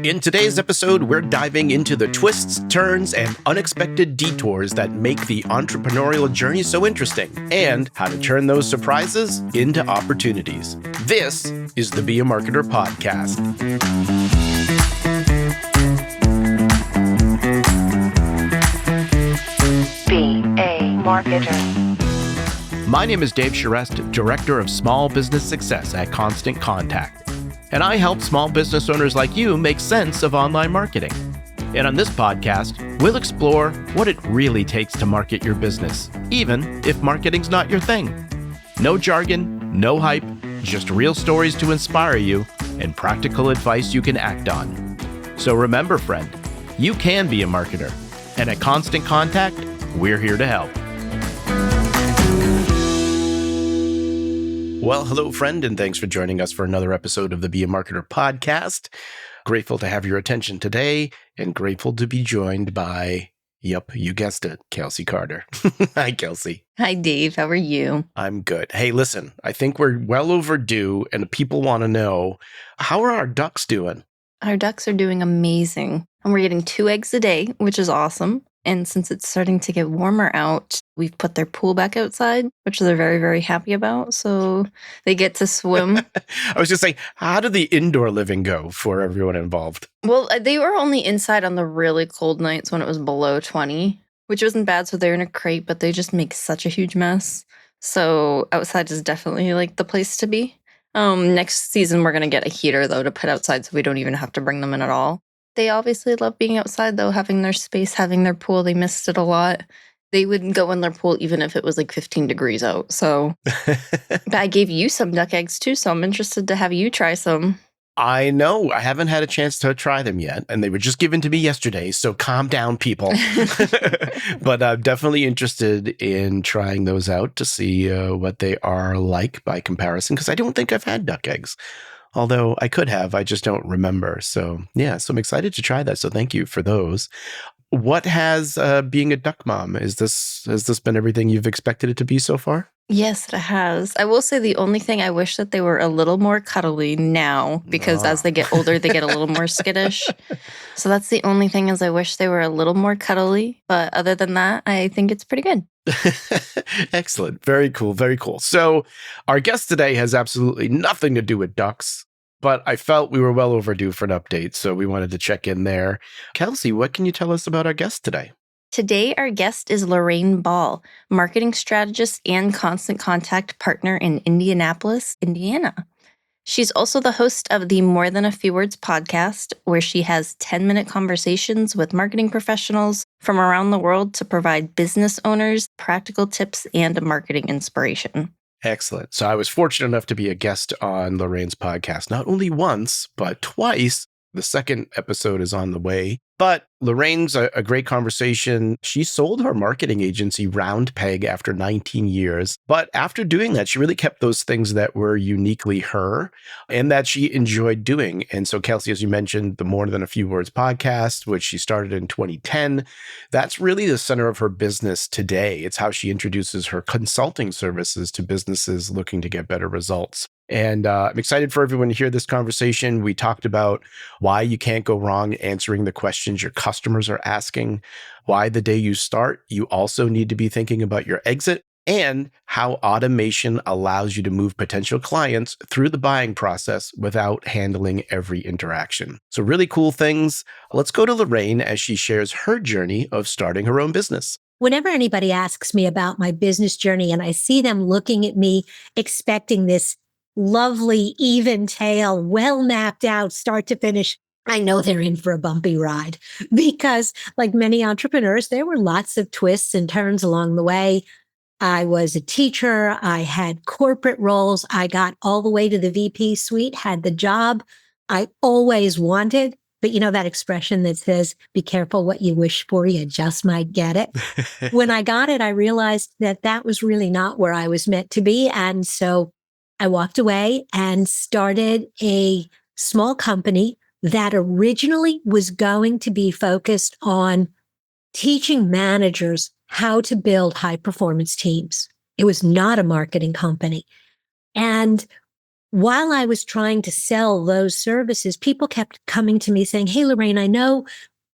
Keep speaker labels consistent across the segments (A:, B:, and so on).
A: In today's episode, we're diving into the twists, turns, and unexpected detours that make the entrepreneurial journey so interesting, and how to turn those surprises into opportunities. This is the Be a Marketer podcast.
B: Be a Marketer.
A: My name is Dave Charest, Director of Small Business Success at Constant Contact. And I help small business owners like you make sense of online marketing. And on this podcast, we'll explore what it really takes to market your business, even if marketing's not your thing. No jargon, no hype, just real stories to inspire you and practical advice you can act on. So remember, friend, you can be a marketer. And at Constant Contact, we're here to help. Well, hello, friend, and thanks for joining us for another episode of the Be a Marketer podcast. Grateful to have your attention today and grateful to be joined by, yep, you guessed it, Kelsey Carter. Hi, Kelsey.
C: Hi, Dave. How are you?
A: I'm good. Hey, listen, I think we're well overdue and people want to know, how are our ducks doing?
C: Our ducks are doing amazing. And we're getting 2 eggs a day, which is awesome. And since it's starting to get warmer out, we've put their pool back outside, which they're very, very happy about. So they get to swim.
A: I was just saying, how did the indoor living go for everyone involved?
C: Well, they were only inside on the really cold nights when it was below 20, which wasn't bad. So they're in a crate, but they just make such a huge mess. So outside is definitely like the place to be. Next season, we're going to get a heater, though, to put outside so we don't even have to bring them in at all. They obviously love being outside, though, having their space, having their pool. They missed it a lot. They wouldn't go in their pool even if it was like 15 degrees out. So but I gave you some duck eggs, too, so I'm interested to have you try some.
A: I know. I haven't had a chance to try them yet, and they were just given to me yesterday, so calm down, people. But I'm definitely interested in trying those out to see what they are like by comparison, because I don't think I've had duck eggs. Although I could have, I just don't remember. So yeah, so I'm excited to try that. So thank you for those. What has being a duck mom? Has this been everything you've expected it to be so far?
C: Yes, it has. I will say the only thing I wish that they were a little more cuddly now, because as they get older, they get a little more skittish. So that's the only thing is I wish they were a little more cuddly. But other than that, I think it's pretty good.
A: Excellent. Very cool. Very cool. So our guest today has absolutely nothing to do with ducks, but I felt we were well overdue for an update. So we wanted to check in there. Kelsey, what can you tell us about our guest today?
C: Today, our guest is Lorraine Ball, marketing strategist and Constant Contact partner in Indianapolis, Indiana. She's also the host of the More Than a Few Words podcast, where she has 10-minute conversations with marketing professionals from around the world to provide business owners practical tips and marketing inspiration.
A: Excellent. So I was fortunate enough to be a guest on Lorraine's podcast, not only once, but twice. The second episode is on the way. But Lorraine's a great conversation. She sold her marketing agency Round Peg after 19 years. But after doing that, she really kept those things that were uniquely her and that she enjoyed doing. And so, Kelsey, as you mentioned, the More Than a Few Words podcast, which she started in 2010, that's really the center of her business today. It's how she introduces her consulting services to businesses looking to get better results. And I'm excited for everyone to hear this conversation. We talked about why you can't go wrong answering the questions your customers are asking, why the day you start, you also need to be thinking about your exit, and how automation allows you to move potential clients through the buying process without handling every interaction. So really cool things. Let's go to Lorraine as she shares her journey of starting her own business.
D: Whenever anybody asks me about my business journey and I see them looking at me expecting this lovely, even tail, well mapped out, start to finish, I know they're in for a bumpy ride because, like many entrepreneurs, there were lots of twists and turns along the way. I was a teacher. I had corporate roles. I got all the way to the VP suite, had the job I always wanted. But you know that expression that says, be careful what you wish for, you just might get it. When I got it, I realized that that was really not where I was meant to be. And so I walked away and started a small company that originally was going to be focused on teaching managers how to build high performance teams. It was not a marketing company. And while I was trying to sell those services, people kept coming to me saying, "Hey, Lorraine, I know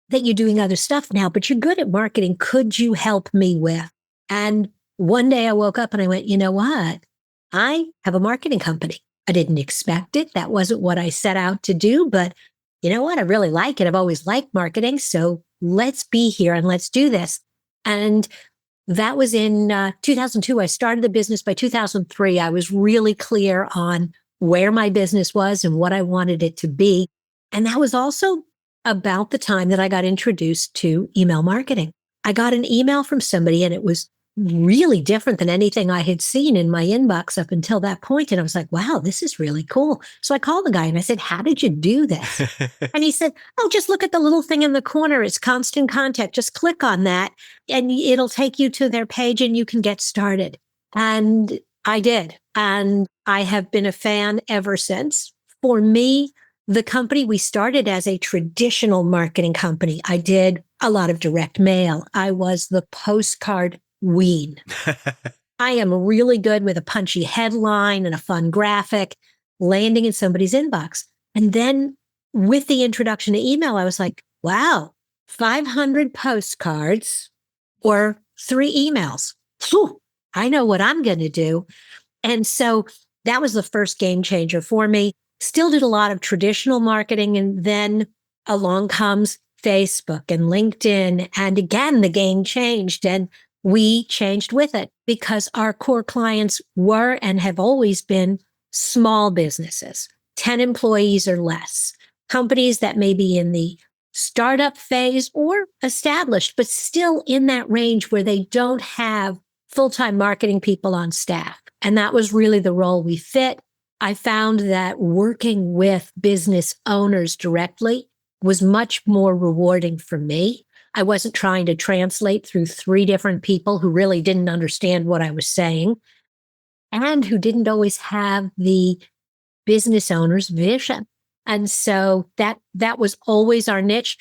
D: that you're doing other stuff now, but you're good at marketing. Could you help me with?" And one day I woke up and I went, you know what? I have a marketing company. I didn't expect it. That wasn't what I set out to do, but you know what? I really like it. I've always liked marketing. So let's be here and let's do this. And that was in 2002. I started the business. By 2003, I was really clear on where my business was and what I wanted it to be. And that was also about the time that I got introduced to email marketing. I got an email from somebody and it was really different than anything I had seen in my inbox up until that point. And I was like, wow, this is really cool. So I called the guy and I said, how did you do this? And he said, oh, just look at the little thing in the corner. It's constant contact. Just click on that and it'll take you to their page and you can get started. And I did. And I have been a fan ever since. For me, the company, we started as a traditional marketing company. I did a lot of direct mail. I was the postcard queen. I am really good with a punchy headline and a fun graphic landing in somebody's inbox. And then with the introduction to email, I was like, wow, 500 postcards or 3 emails. Whew, I know what I'm going to do. And so that was the first game changer for me. Still did a lot of traditional marketing. And then along comes Facebook and LinkedIn. And again, the game changed and we changed with it because our core clients were and have always been small businesses, 10 employees or less, companies that may be in the startup phase or established, but still in that range where they don't have full-time marketing people on staff. And that was really the role we fit. I found that working with business owners directly was much more rewarding for me. I wasn't trying to translate through 3 different people who really didn't understand what I was saying and who didn't always have the business owner's vision. And so that was always our niche.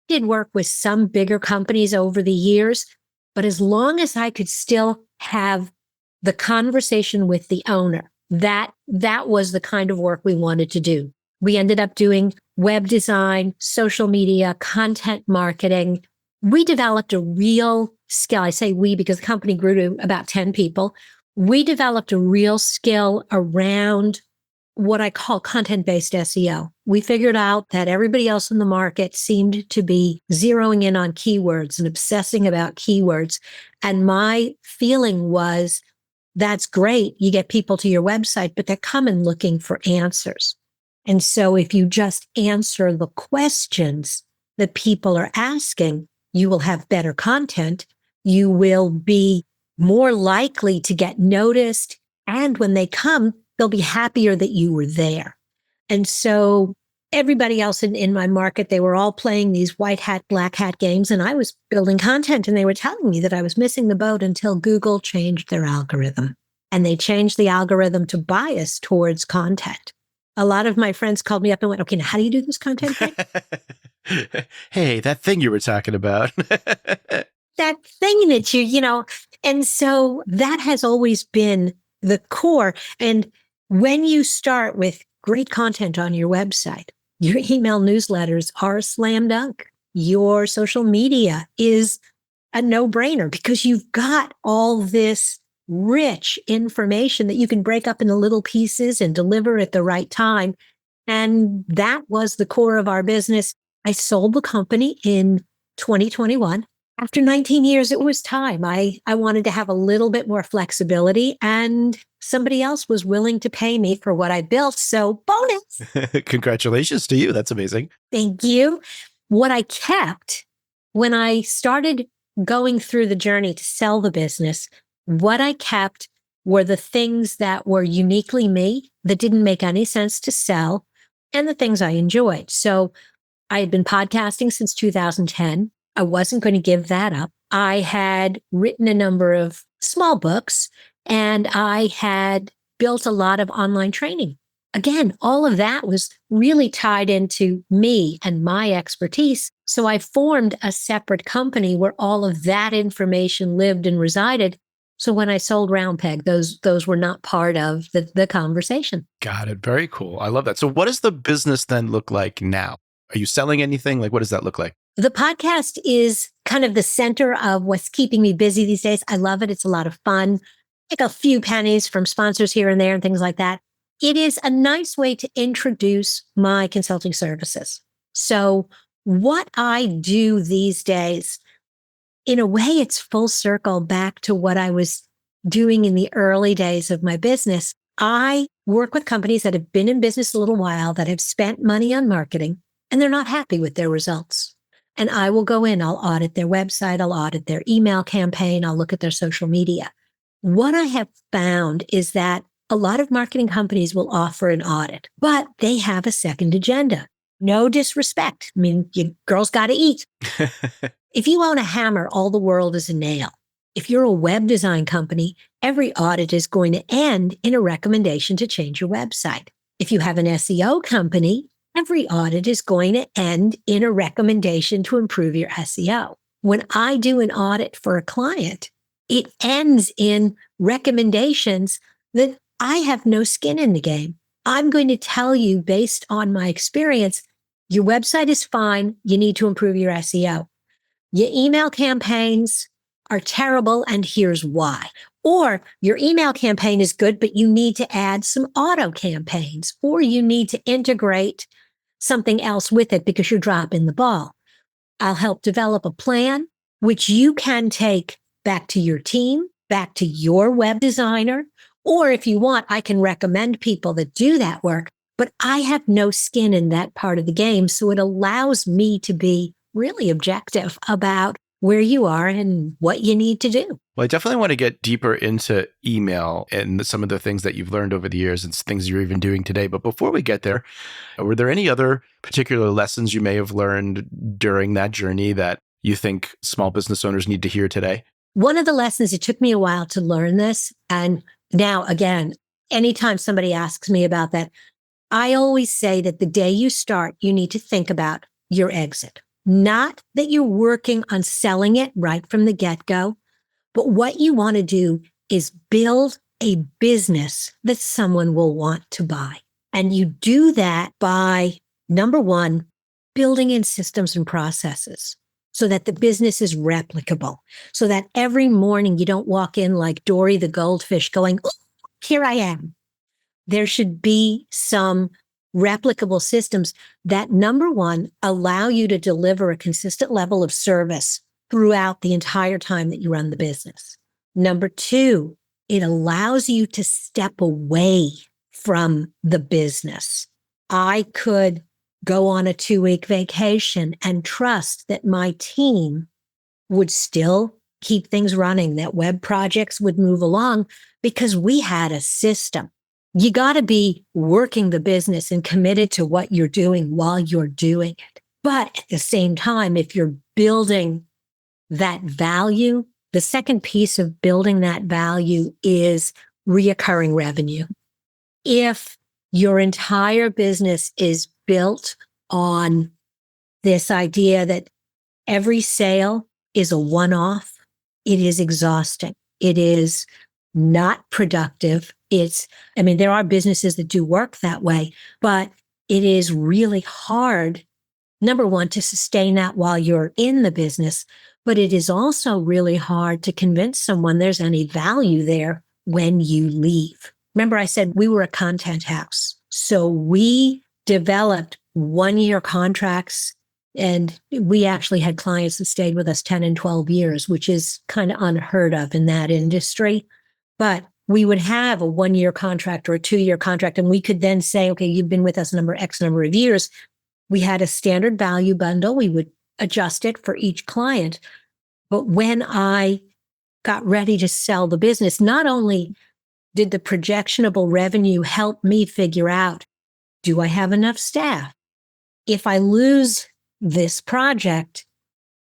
D: I did work with some bigger companies over the years, but as long as I could still have the conversation with the owner, that was the kind of work we wanted to do. We ended up doing web design, social media, content marketing. We developed a real skill. I say we because the company grew to about 10 people. We developed a real skill around what I call content-based SEO. We figured out that everybody else in the market seemed to be zeroing in on keywords and obsessing about keywords. And my feeling was, that's great. You get people to your website, but they're coming looking for answers. And so if you just answer the questions that people are asking, you will have better content. You will be more likely to get noticed. And when they come, they'll be happier that you were there. And so everybody else in my market, they were all playing these white hat, black hat games. And I was building content and they were telling me that I was missing the boat until Google changed their algorithm. And they changed the algorithm to bias towards content. A lot of my friends called me up and went, okay, now how do you do this content thing?
A: Hey, that thing you were talking about.
D: That thing that you know, and so that has always been the core. And when you start with great content on your website, your email newsletters are a slam dunk. Your social media is a no-brainer because you've got all this rich information that you can break up into little pieces and deliver at the right time. And that was the core of our business. I sold the company in 2021. After 19 years, it was time. I wanted to have a little bit more flexibility and somebody else was willing to pay me for what I built. So bonus.
A: Congratulations to you. That's amazing.
D: Thank you. What I kept when I started going through the journey to sell the business, what I kept were the things that were uniquely me, that didn't make any sense to sell, and the things I enjoyed. So I had been podcasting since 2010. I wasn't going to give that up. I had written a number of small books and I had built a lot of online training. Again, all of that was really tied into me and my expertise. So I formed a separate company where all of that information lived and resided. So when I sold Round Peg, those were not part of the conversation.
A: Got it. Very cool. I love that. So what does the business then look like now? Are you selling anything? Like, what does that look like?
D: The podcast is kind of the center of what's keeping me busy these days. I love it. It's a lot of fun. Like a few pennies from sponsors here and there and things like that. It is a nice way to introduce my consulting services. So what I do these days, in a way, it's full circle back to what I was doing in the early days of my business. I work with companies that have been in business a little while, that have spent money on marketing, and they're not happy with their results. And I will go in, I'll audit their website, I'll audit their email campaign, I'll look at their social media. What I have found is that a lot of marketing companies will offer an audit, but they have a second agenda. No disrespect. I mean, you girls got to eat. If you own a hammer, all the world is a nail. If you're a web design company, every audit is going to end in a recommendation to change your website. If you have an SEO company, every audit is going to end in a recommendation to improve your SEO. When I do an audit for a client, it ends in recommendations that I have no skin in the game. I'm going to tell you based on my experience, your website is fine. You need to improve your SEO. Your email campaigns are terrible, and here's why. Or your email campaign is good, but you need to add some auto campaigns, or you need to integrate something else with it because you're dropping the ball. I'll help develop a plan, which you can take back to your team, back to your web designer, or if you want, I can recommend people that do that work, but I have no skin in that part of the game. So it allows me to be really objective about where you are and what you need to do.
A: Well, I definitely want to get deeper into email and some of the things that you've learned over the years and things you're even doing today. But before we get there, were there any other particular lessons you may have learned during that journey that you think small business owners need to hear today?
D: One of the lessons, it took me a while to learn this. And now, again, anytime somebody asks me about that, I always say that the day you start, you need to think about your exit. Not that you're working on selling it right from the get-go, but what you want to do is build a business that someone will want to buy. And you do that by, number one, building in systems and processes so that the business is replicable, so that every morning you don't walk in like Dory the goldfish going, "Oh, here I am." There should be some replicable systems that, number one, allow you to deliver a consistent level of service throughout the entire time that you run the business. Number two, it allows you to step away from the business. I could go on a 2-week vacation and trust that my team would still keep things running, that web projects would move along because we had a system. You got to be working the business and committed to what you're doing while you're doing it. But at the same time, if you're building that value, the second piece of building that value is reoccurring revenue. If your entire business is built on this idea that every sale is a one-off, it is exhausting. It is not productive. There are businesses that do work that way, but it is really hard, number one, to sustain that while you're in the business, but it is also really hard to convince someone there's any value there when you leave. Remember, I said we were a content house. So we developed 1-year contracts, and we actually had clients that stayed with us 10 and 12 years, which is kind of unheard of in that industry. But we would have a 1-year contract or a 2-year contract, and we could then say, okay, you've been with us X number of years. We had a standard value bundle. We would adjust it for each client. But when I got ready to sell the business, not only did the projectionable revenue help me figure out, do I have enough staff? If I lose this project,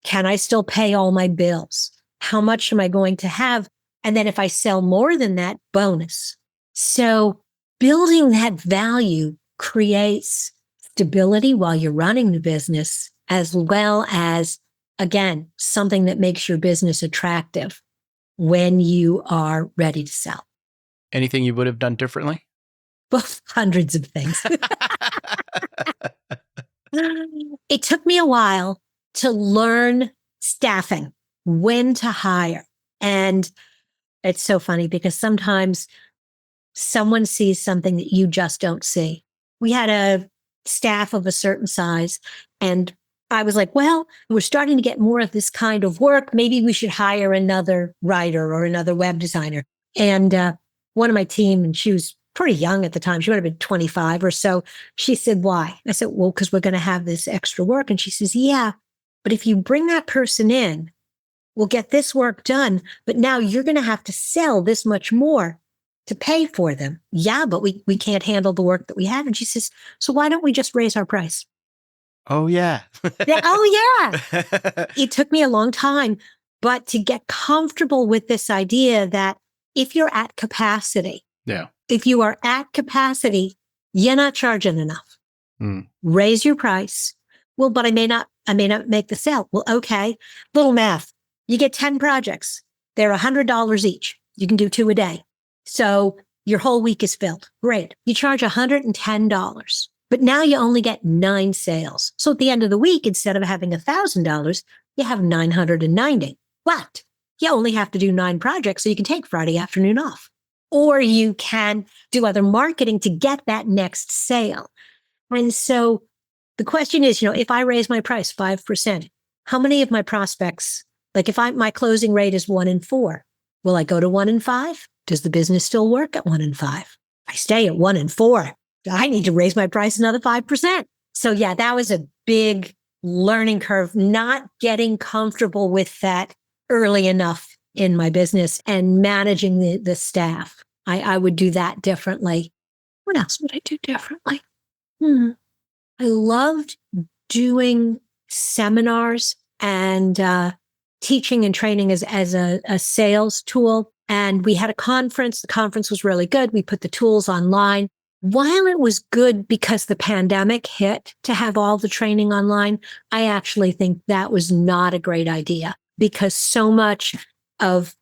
D: can I still pay all my bills? How much am I going to have? And then if I sell more than that, bonus. So building that value creates stability while you're running the business, as well as, again, something that makes your business attractive. when you are ready to sell.
A: Anything you would have done differently?
D: Both hundreds of things. It took me a while to learn staffing, when to hire. And it's so funny because sometimes someone sees something that you just don't see. We had a staff of a certain size, and I was like, well, we're starting to get more of this kind of work. Maybe we should hire another writer or another web designer. And one of my team, and she was pretty young at the time, she would have been 25 or so. She said, why? I said, well, because we're going to have this extra work. And she says, yeah, but if you bring that person in, we'll get this work done. But now you're going to have to sell this much more to pay for them. Yeah, but we can't handle the work that we have. And she says, so why don't we just raise our price?
A: Oh, yeah.
D: Oh, yeah. It took me a long time, but to get comfortable with this idea that if you're at capacity, if you are at capacity, you're not charging enough. Raise your price. Well, but I may not make the sale. Well, okay. Little math. You get 10 projects. They're $100 each. You can do 2 a day. So your whole week is filled. Great. You charge $110, but now you only get 9 sales. So at the end of the week, instead of having $1,000, you have 990. But you only have to do 9 projects, so you can take Friday afternoon off. Or you can do other marketing to get that next sale. And so the question is, if I raise my price 5%, how many of my prospects, like if my closing rate is 1 in 4, will I go to 1 in 5? Does the business still work at 1 in 5? I stay at 1 in 4. I need to raise my price another 5%. So yeah, that was a big learning curve, not getting comfortable with that early enough in my business and managing the staff. I would do that differently. What else would I do differently? I loved doing seminars and teaching and training as a sales tool. And we had a conference. The conference was really good. We put the tools online. While it was good because the pandemic hit to have all the training online, I actually think that was not a great idea because so much of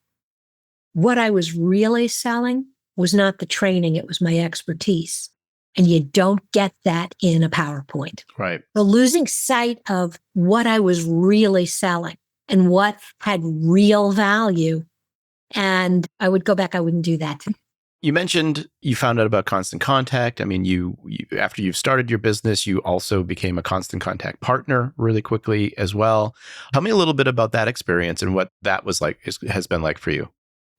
D: what I was really selling was not the training. It was my expertise. And you don't get that in a PowerPoint.
A: Right.
D: So losing sight of what I was really selling and what had real value. And I would go back, I wouldn't do that.
A: You mentioned you found out about Constant Contact. I mean, you after you've started your business, you also became a Constant Contact partner really quickly as well. Tell me a little bit about that experience and what that was like, has been like for you.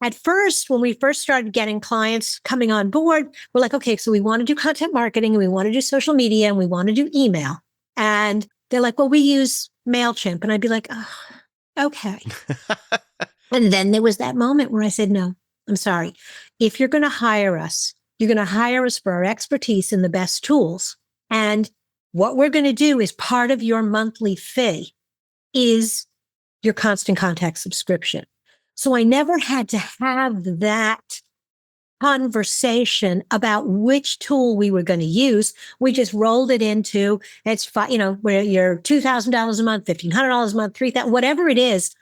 D: At first, when we first started getting clients coming on board, we're like, okay, so we want to do content marketing and we want to do social media and we want to do email. And they're like, well, we use MailChimp. And I'd be like, oh, okay. And then there was that moment where I said, no, I'm sorry. If you're going to hire us, you're going to hire us for our expertise in the best tools. And what we're going to do is part of your monthly fee is your Constant Contact subscription. So I never had to have that conversation about which tool we were going to use. We just rolled it into, where you're $2,000 a month, $1,500 a month, $3,000, whatever it is.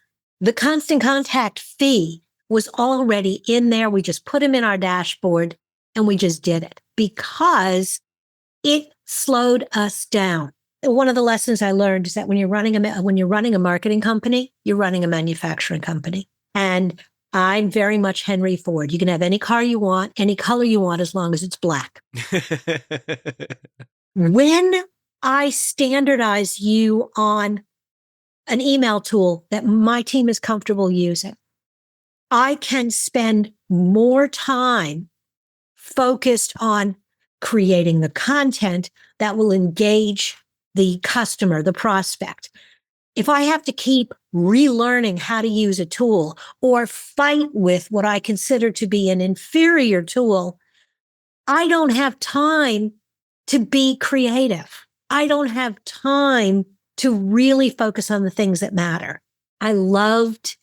D: The Constant Contact fee was already in there. We just put them in our dashboard and we just did it because it slowed us down. One of the lessons I learned is that when you're running a marketing company, you're running a manufacturing company. And I'm very much Henry Ford. You can have any car you want, any color you want, as long as it's black. When I standardize you on an email tool that my team is comfortable using, I can spend more time focused on creating the content that will engage the customer, the prospect. If I have to keep relearning how to use a tool or fight with what I consider to be an inferior tool, I don't have time to be creative. I don't have time to really focus on the things that matter. I loved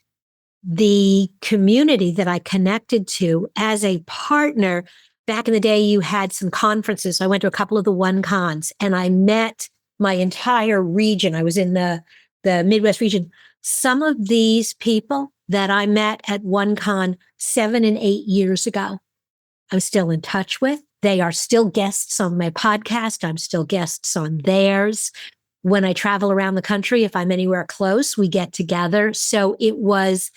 D: the community that I connected to as a partner. Back in the day, you had some conferences. I went to a couple of the OneCons and I met my entire region. I was in the Midwest region. Some of these people that I met at OneCon 7 and 8 years ago. I'm still in touch with. They are still guests on my podcast. I'm still guests on theirs. When I travel around the country, if I'm anywhere close, we get together. So it was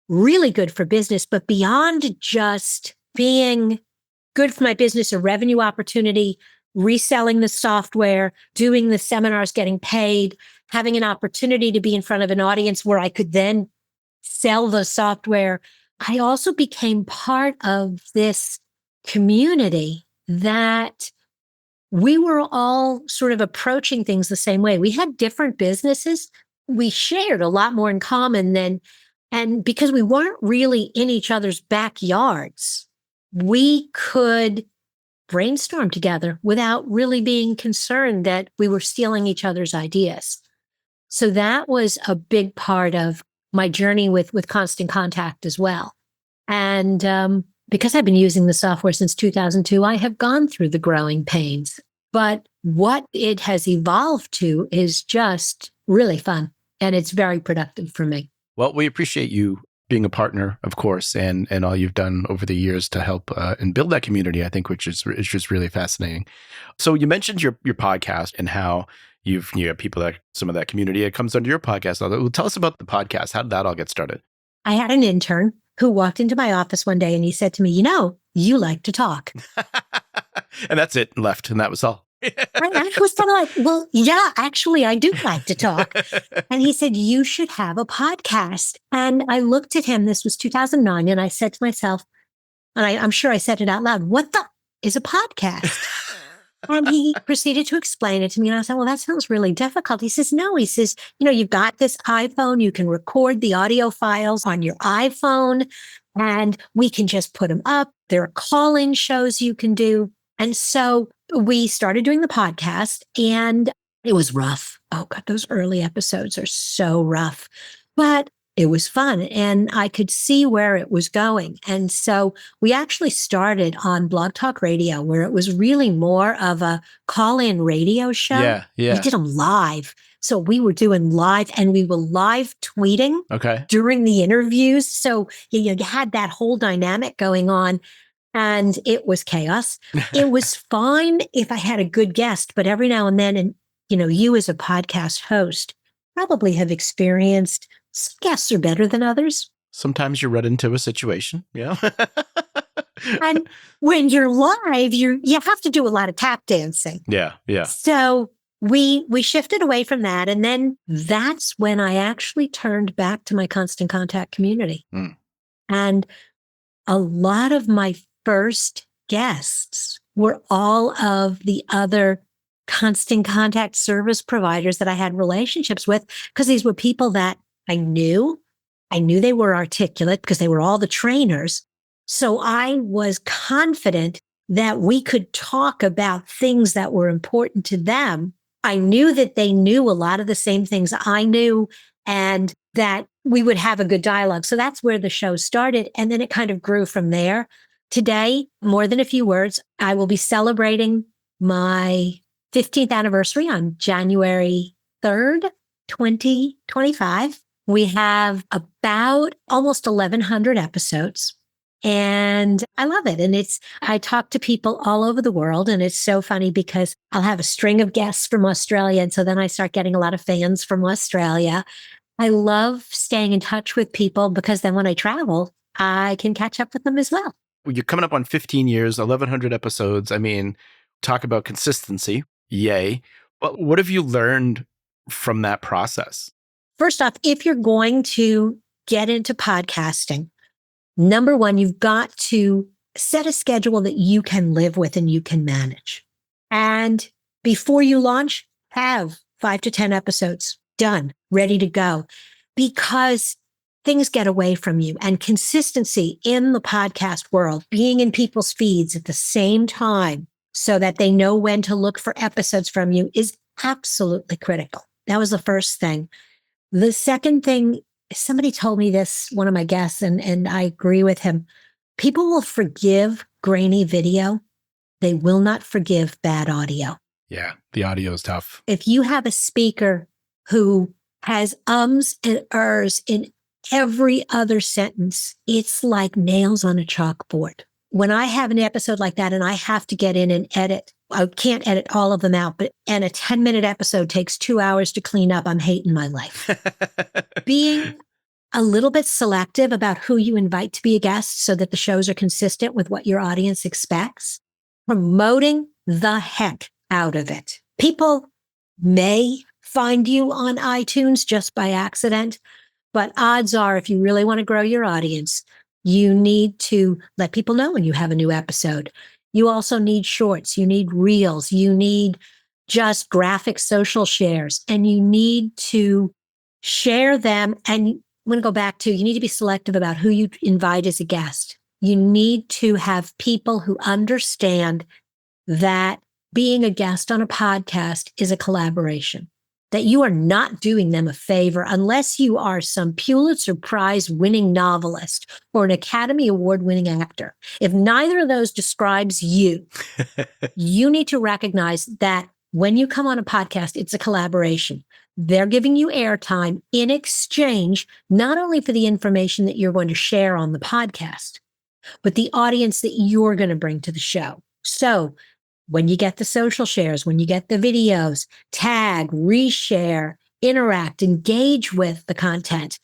D: really good for business, but beyond just being good for my business, a revenue opportunity, reselling the software, doing the seminars, getting paid, having an opportunity to be in front of an audience where I could then sell the software. I also became part of this community that we were all sort of approaching things the same way. We had different businesses. We shared a lot more in common and because we weren't really in each other's backyards, we could brainstorm together without really being concerned that we were stealing each other's ideas. So that was a big part of my journey with Constant Contact as well. And because I've been using the software since 2002, I have gone through the growing pains. But what it has evolved to is just really fun. And it's very productive for me.
A: Well, we appreciate you being a partner, of course, and all you've done over the years to help and build that community, I think, which is just really fascinating. So you mentioned your podcast and how you have people that some of that community that comes under your podcast. Well, tell us about the podcast. How did that all get started?
D: I had an intern who walked into my office one day and he said to me, you like to talk.
A: And that's it, and left, and that was all.
D: I was kind of like, well, yeah, actually, I do like to talk. And he said, you should have a podcast. And I looked at him, this was 2009, and I said to myself, and I'm sure I said it out loud, what the is a podcast? And he proceeded to explain it to me. And I said, well, that sounds really difficult. He says, no, he says, you've got this iPhone. You can record the audio files on your iPhone and we can just put them up. There are call-in shows you can do. And so we started doing the podcast and it was rough. Oh God, those early episodes are so rough, but it was fun and I could see where it was going. And so we actually started on Blog Talk Radio, where it was really more of a call-in radio show.
A: Yeah.
D: We did them live. So we were doing live and we were live tweeting during the interviews. So you had that whole dynamic going on and it was chaos. It was fine if I had a good guest, but every now and then, and you as a podcast host probably have experienced some guests are better than others.
A: Sometimes you run into a situation. Yeah.
D: And when you're live, you have to do a lot of tap dancing.
A: Yeah.
D: So we shifted away from that. And then that's when I actually turned back to my Constant Contact community. And a lot of my first guests were all of the other Constant Contact service providers that I had relationships with, because these were people that I knew they were articulate because they were all the trainers. So I was confident that we could talk about things that were important to them. I knew that they knew a lot of the same things I knew and that we would have a good dialogue. So that's where the show started. And then it kind of grew from there. Today, more than a few words, I will be celebrating my 15th anniversary on January 3rd, 2025. We have about almost 1,100 episodes and I love it. And I talk to people all over the world and it's so funny because I'll have a string of guests from Australia. And so then I start getting a lot of fans from Australia. I love staying in touch with people because then when I travel, I can catch up with them as well.
A: You're coming up on 15 years, 1,100 episodes. I mean, talk about consistency. Yay. But what have you learned from that process?
D: First off, if you're going to get into podcasting, number one, you've got to set a schedule that you can live with and you can manage. And before you launch, have 5 to 10 episodes done, ready to go, because things get away from you. And consistency in the podcast world, being in people's feeds at the same time so that they know when to look for episodes from you is absolutely critical. That was the first thing. The second thing, somebody told me this, one of my guests, and I agree with him. People will forgive grainy video. They will not forgive bad audio.
A: Yeah, the audio is tough.
D: If you have a speaker who has ums and ers in every other sentence, it's like nails on a chalkboard. When I have an episode like that and I have to get in and edit, I can't edit all of them out, and a 10-minute episode takes 2 hours to clean up, I'm hating my life. Being a little bit selective about who you invite to be a guest so that the shows are consistent with what your audience expects, promoting the heck out of it. People may find you on iTunes just by accident, but odds are, if you really want to grow your audience, you need to let people know when you have a new episode. You also need shorts, you need reels, you need just graphic social shares, and you need to share them. And I'm going to go back to, you need to be selective about who you invite as a guest. You need to have people who understand that being a guest on a podcast is a collaboration, that you are not doing them a favor unless you are some Pulitzer Prize winning novelist or an Academy Award winning actor. If neither of those describes you, you need to recognize that when you come on a podcast, it's a collaboration. They're giving you airtime in exchange, not only for the information that you're going to share on the podcast, but the audience that you're going to bring to the show. So when you get the social shares, when you get the videos, tag, reshare, interact, engage with the content.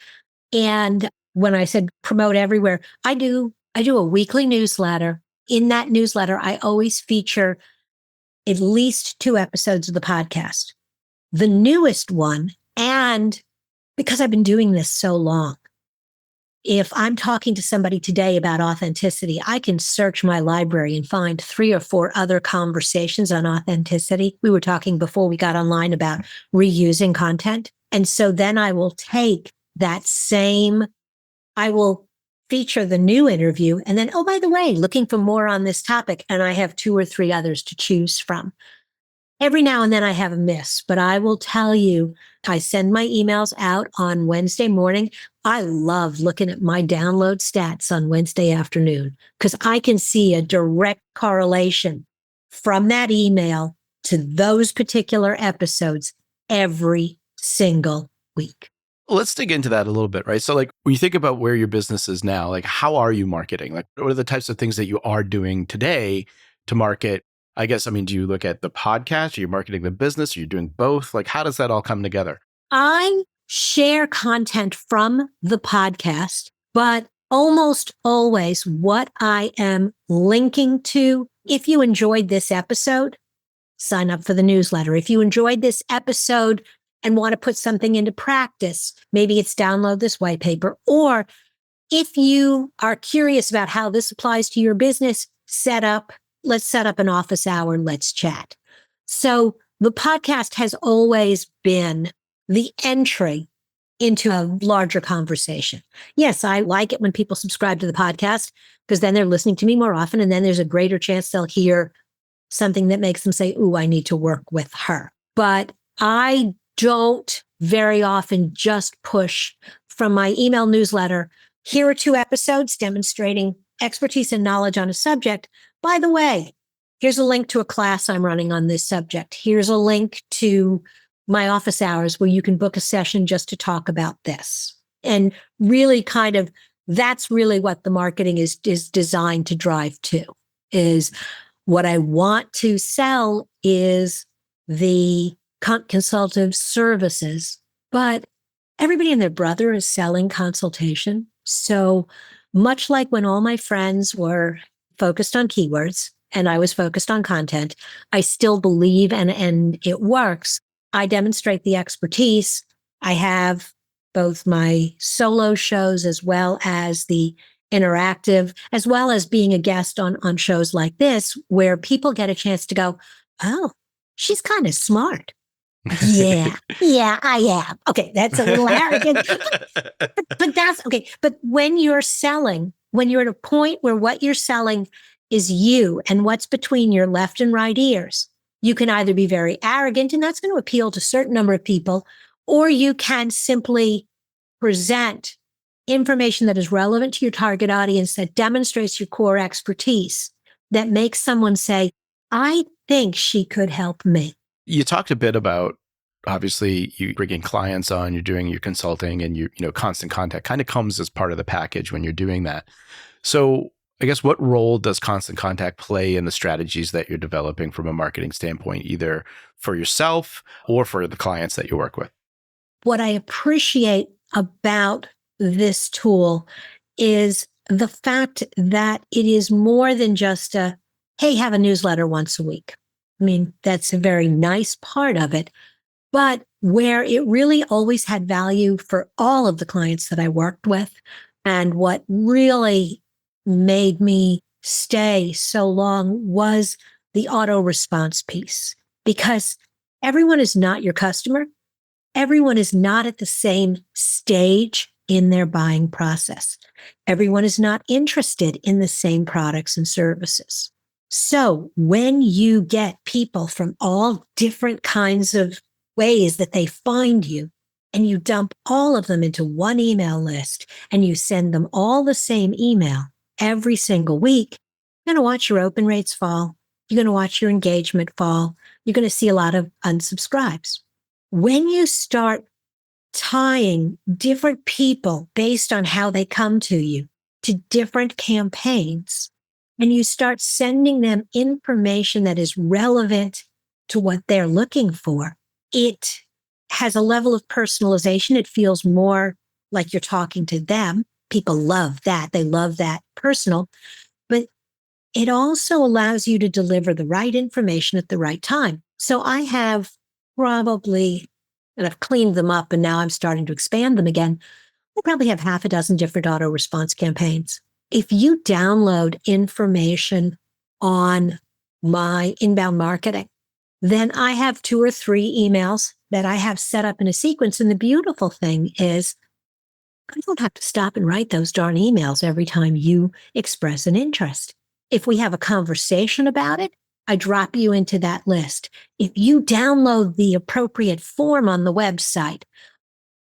D: And when I said promote everywhere, I do a weekly newsletter. In that newsletter, I always feature at least 2 episodes of the podcast. The newest one, and because I've been doing this so long, if I'm talking to somebody today about authenticity, I can search my library and find 3 or 4 other conversations on authenticity. We were talking before we got online about reusing content. And so then I will take that I will feature the new interview and then, oh, by the way, looking for more on this topic. And I have 2 or 3 others to choose from. Every now and then I have a miss, but I will tell you, I send my emails out on Wednesday morning. I love looking at my download stats on Wednesday afternoon because I can see a direct correlation from that email to those particular episodes every single week.
A: Let's dig into that a little bit, right? So like when you think about where your business is now, like how are you marketing? Like what are the types of things that you are doing today to market? I guess, do you look at the podcast? Are you marketing the business? Are you doing both? Like, how does that all come together?
D: I share content from the podcast, but almost always what I am linking to, if you enjoyed this episode, sign up for the newsletter. If you enjoyed this episode and want to put something into practice, maybe it's download this white paper. Or if you are curious about how this applies to your business, let's set up an office hour. Let's chat. So the podcast has always been the entry into a larger conversation. Yes, I like it when people subscribe to the podcast because then they're listening to me more often. And then there's a greater chance they'll hear something that makes them say, ooh, I need to work with her. But I don't very often just push from my email newsletter. Here are 2 episodes demonstrating expertise and knowledge on a subject. By the way, here's a link to a class I'm running on this subject. Here's a link to my office hours where you can book a session just to talk about this. And really that's really what the marketing is designed to drive to, is what I want to sell is the consultative services, but everybody and their brother is selling consultation. So much like when all my friends were focused on keywords and I was focused on content, I still believe, and it works. I demonstrate the expertise. I have both my solo shows as well as the interactive, as well as being a guest on shows like this, where people get a chance to go, oh, she's kind of smart. Yeah, I am. Okay, that's a little arrogant, but that's okay. But when you're at a point where what you're selling is you and what's between your left and right ears, you can either be very arrogant, and that's going to appeal to a certain number of people, or you can simply present information that is relevant to your target audience, that demonstrates your core expertise, that makes someone say, I think she could help me.
A: You talked a bit about Obviously, you bring in clients on, you're doing your consulting, and constant contact kind of comes as part of the package when you're doing that. So I guess what role does constant contact play in the strategies that you're developing from a marketing standpoint, either for yourself or for the clients that you work with?
D: What I appreciate about this tool is the fact that it is more than just hey, have a newsletter once a week. I mean, that's a very nice part of it. But where it really always had value for all of the clients that I worked with, and what really made me stay so long was the auto response piece. Because everyone is not your customer. Everyone is not at the same stage in their buying process. Everyone is not interested in the same products and services. So when you get people from all different kinds of ways that they find you, and you dump all of them into one email list, and you send them all the same email every single week, you're going to watch your open rates fall. You're going to watch your engagement fall. You're going to see a lot of unsubscribes. When you start tying different people based on how they come to you to different campaigns, and you start sending them information that is relevant to what they're looking for, it has a level of personalization. It feels more like you're talking to them. People love that. They love that personal. But it also allows you to deliver the right information at the right time. So I have probably, and I've cleaned them up and now I'm starting to expand them again, I probably have half a dozen different auto response campaigns. If you download information on my inbound marketing, then I have 2 or 3 emails that I have set up in a sequence. And the beautiful thing is I don't have to stop and write those darn emails every time you express an interest. If we have a conversation about it, I drop you into that list. If you download the appropriate form on the website,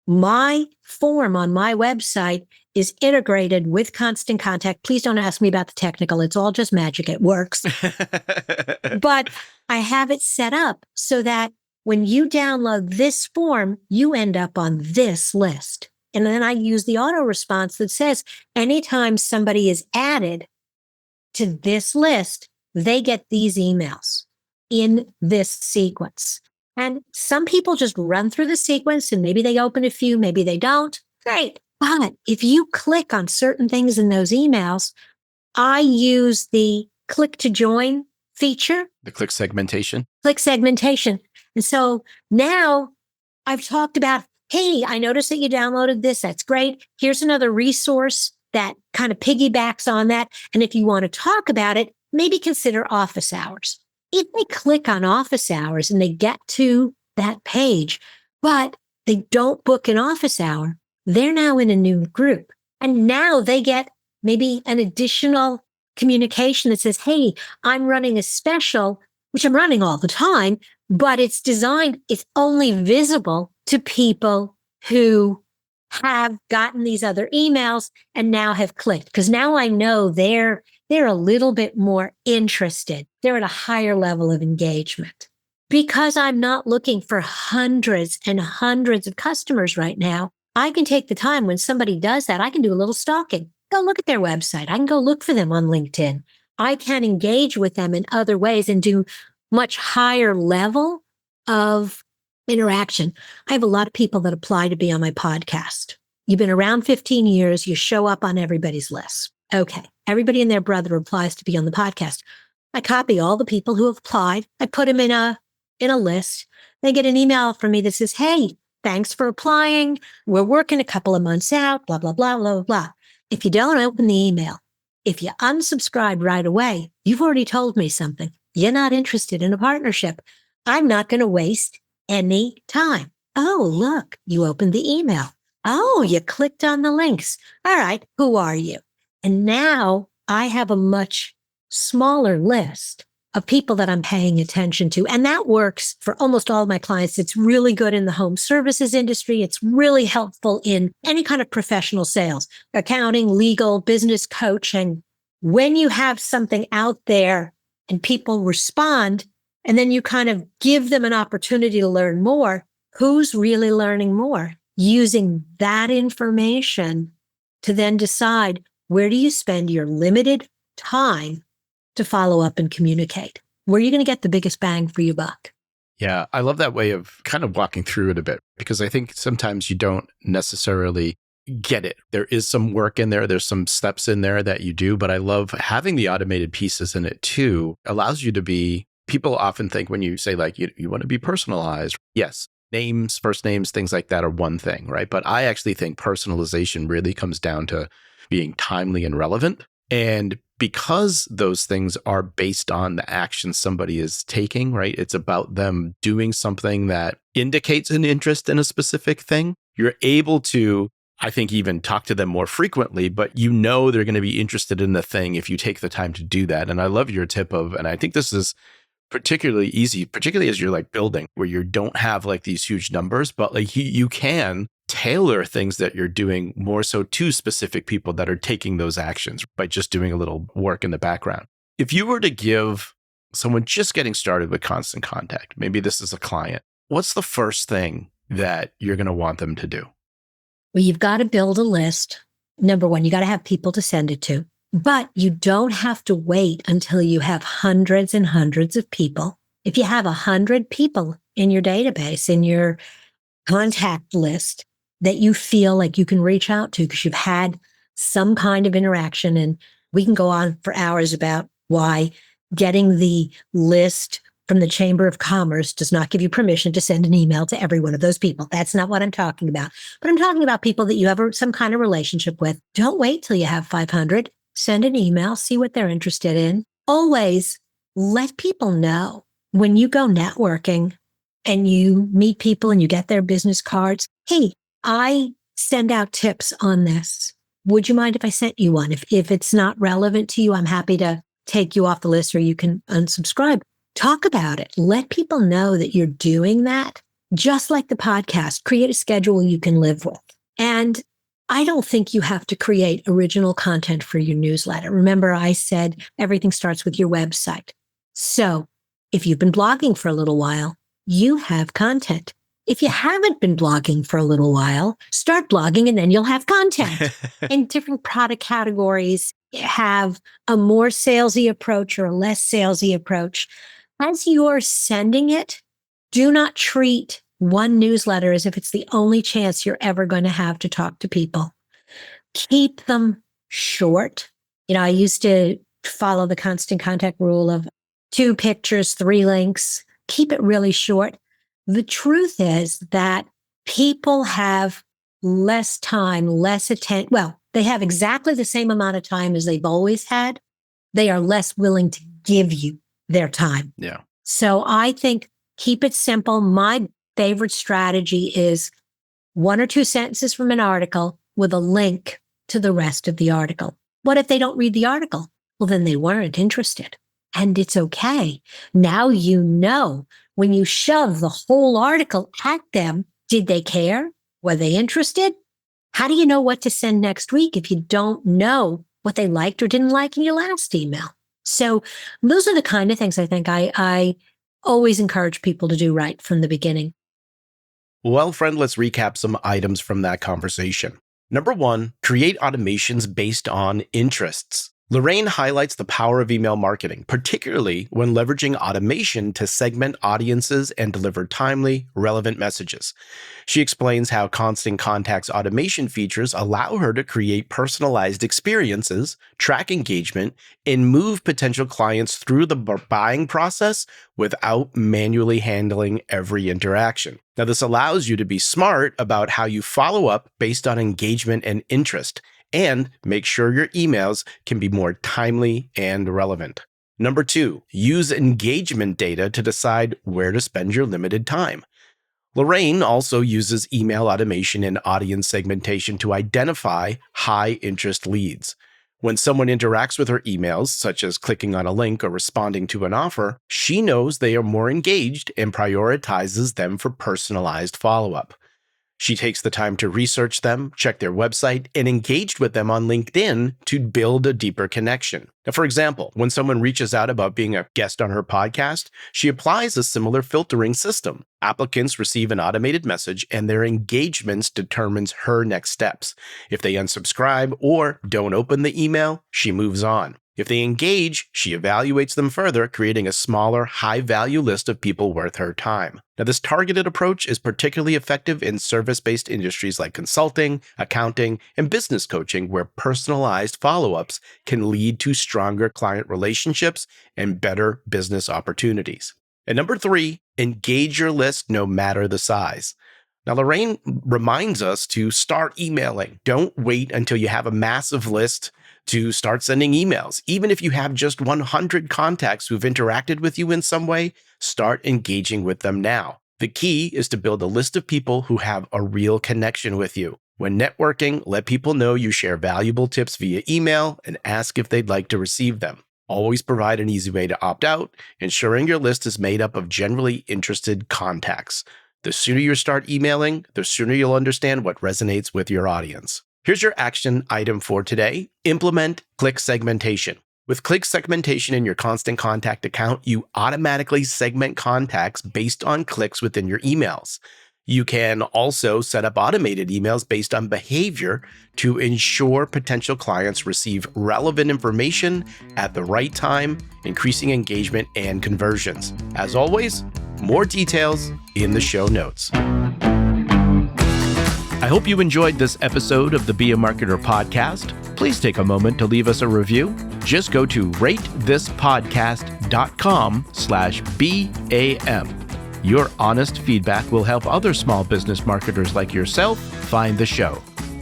D: my form on my website is integrated with Constant Contact. Please don't ask me about the technical. It's all just magic. It works. But I have it set up so that when you download this form, you end up on this list. And then I use the auto response that says anytime somebody is added to this list, they get these emails in this sequence. And some people just run through the sequence and maybe they open a few, maybe they don't. Great. But if you click on certain things in those emails, I use the click to join feature.
A: The click segmentation.
D: Click segmentation. And so now I've talked about, hey, I noticed that you downloaded this. That's great. Here's another resource that kind of piggybacks on that. And if you want to talk about it, maybe consider office hours. If they click on office hours and they get to that page, but they don't book an office hour, they're now in a new group. And now they get maybe an additional communication that says, hey, I'm running a special, which I'm running all the time, but it's designed, it's only visible to people who have gotten these other emails and now have clicked. Because now I know they're a little bit more interested. They're at a higher level of engagement. Because I'm not looking for hundreds and hundreds of customers right now, I can take the time when somebody does that, I can do a little stalking. Go look at their website. I can go look for them on LinkedIn. I can engage with them in other ways and do much higher level of interaction. I have a lot of people that apply to be on my podcast. You've been around 15 years. You show up on everybody's list. Okay. Everybody and their brother applies to be on the podcast. I copy all the people who have applied. I put them in a list. They get an email from me that says, hey, thanks for applying. We're working a couple of months out, blah, blah, blah, blah, blah. If you don't open the email, if you unsubscribe right away, you've already told me something. You're not interested in a partnership. I'm not going to waste any time. Oh, look, you opened the email. Oh, you clicked on the links. All right, who are you? And now I have a much smaller list of people that I'm paying attention to. And that works for almost all of my clients. It's really good in the home services industry. It's really helpful in any kind of professional sales, accounting, legal, business coaching. When you have something out there and people respond, and then you kind of give them an opportunity to learn more, who's really learning more? Using that information to then decide, where do you spend your limited time to follow up and communicate? Where are you going to get the biggest bang for your buck?
A: Yeah, I love that way of kind of walking through it a bit, because I think sometimes you don't necessarily get it. There is some work in there. There's some steps in there that you do, but I love having the automated pieces in it too. Allows you to be, people often think when you say like, you want to be personalized. Yes, names, first names, things like that are one thing, right? But I actually think personalization really comes down to being timely and relevant. And because those things are based on the action somebody is taking, right? It's about them doing something that indicates an interest in a specific thing. You're able to, I think, even talk to them more frequently, but you know they're going to be interested in the thing if you take the time to do that. And I love your tip of, and I think this is particularly easy, particularly as you're like building, where you don't have like these huge numbers, but like you can tailor things that you're doing more so to specific people that are taking those actions by just doing a little work in the background. If you were to give someone just getting started with Constant Contact, maybe this is a client, what's the first thing that you're going to want them to do?
D: Well, you've got to build a list. Number one, you got to have people to send it to, but you don't have to wait until you have hundreds and hundreds of people. If you have 100 people in your database, in your contact list, that you feel like you can reach out to because you've had some kind of interaction. And we can go on for hours about why getting the list from the Chamber of Commerce does not give you permission to send an email to every one of those people. That's not what I'm talking about. But I'm talking about people that you have some kind of relationship with. Don't wait till you have 500. Send an email, see what they're interested in. Always let people know when you go networking and you meet people and you get their business cards. Hey, I send out tips on this. Would you mind if I sent you one? If it's not relevant to you, I'm happy to take you off the list or you can unsubscribe. Talk about it. Let people know that you're doing that. Just like the podcast, create a schedule you can live with. And I don't think you have to create original content for your newsletter. Remember, I said everything starts with your website. So if you've been blogging for a little while, you have content. If you haven't been blogging for a little while, start blogging and then you'll have content. And different product categories have a more salesy approach or a less salesy approach. As you're sending it, do not treat one newsletter as if it's the only chance you're ever going to have to talk to people. Keep them short. I used to follow the Constant Contact rule of 2 pictures, 3 links. Keep it really short. The truth is that people have less time, less attention. Well, they have exactly the same amount of time as they've always had. They are less willing to give you their time.
A: Yeah.
D: So I think keep it simple. My favorite strategy is 1 or 2 sentences from an article with a link to the rest of the article. What if they don't read the article? Well, then they weren't interested. And it's okay. Now you know when you shove the whole article at them, did they care? Were they interested? How do you know what to send next week if you don't know what they liked or didn't like in your last email? So those are the kind of things I think I always encourage people to do right from the beginning.
A: Well, friend, let's recap some items from that conversation. Number 1, create automations based on interests. Lorraine highlights the power of email marketing, particularly when leveraging automation to segment audiences and deliver timely, relevant messages. She explains how Constant Contact's automation features allow her to create personalized experiences, track engagement, and move potential clients through the buying process without manually handling every interaction. Now, this allows you to be smart about how you follow up based on engagement and interest, and make sure your emails can be more timely and relevant. Number 2, use engagement data to decide where to spend your limited time. Lorraine also uses email automation and audience segmentation to identify high-interest leads. When someone interacts with her emails, such as clicking on a link or responding to an offer, she knows they are more engaged and prioritizes them for personalized follow-up. She takes the time to research them, check their website, and engaged with them on LinkedIn to build a deeper connection. Now, for example, when someone reaches out about being a guest on her podcast, she applies a similar filtering system. Applicants receive an automated message, and their engagements determines her next steps. If they unsubscribe or don't open the email, she moves on. If they engage, she evaluates them further, creating a smaller, high-value list of people worth her time. Now, this targeted approach is particularly effective in service-based industries like consulting, accounting, and business coaching, where personalized follow-ups can lead to stronger client relationships and better business opportunities. And number 3, engage your list no matter the size. Now, Lorraine reminds us to start emailing. Don't wait until you have a massive list to start sending emails. Even if you have just 100 contacts who've interacted with you in some way, start engaging with them now. The key is to build a list of people who have a real connection with you. When networking, let people know you share valuable tips via email and ask if they'd like to receive them. Always provide an easy way to opt out, ensuring your list is made up of generally interested contacts. The sooner you start emailing, the sooner you'll understand what resonates with your audience. Here's your action item for today. Implement click segmentation. With click segmentation in your Constant Contact account, you automatically segment contacts based on clicks within your emails. You can also set up automated emails based on behavior to ensure potential clients receive relevant information at the right time, increasing engagement and conversions. As always, more details in the show notes. I hope you enjoyed this episode of the Be a Marketer podcast. Please take a moment to leave us a review. Just go to ratethispodcast.com/BAM. Your honest feedback will help other small business marketers like yourself find the show.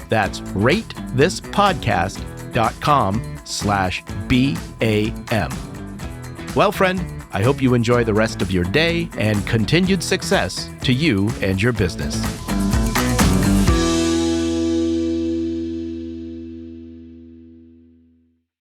A: That's ratethispodcast.com/BAM. Well, friend, I hope you enjoy the rest of your day and continued success to you and your business.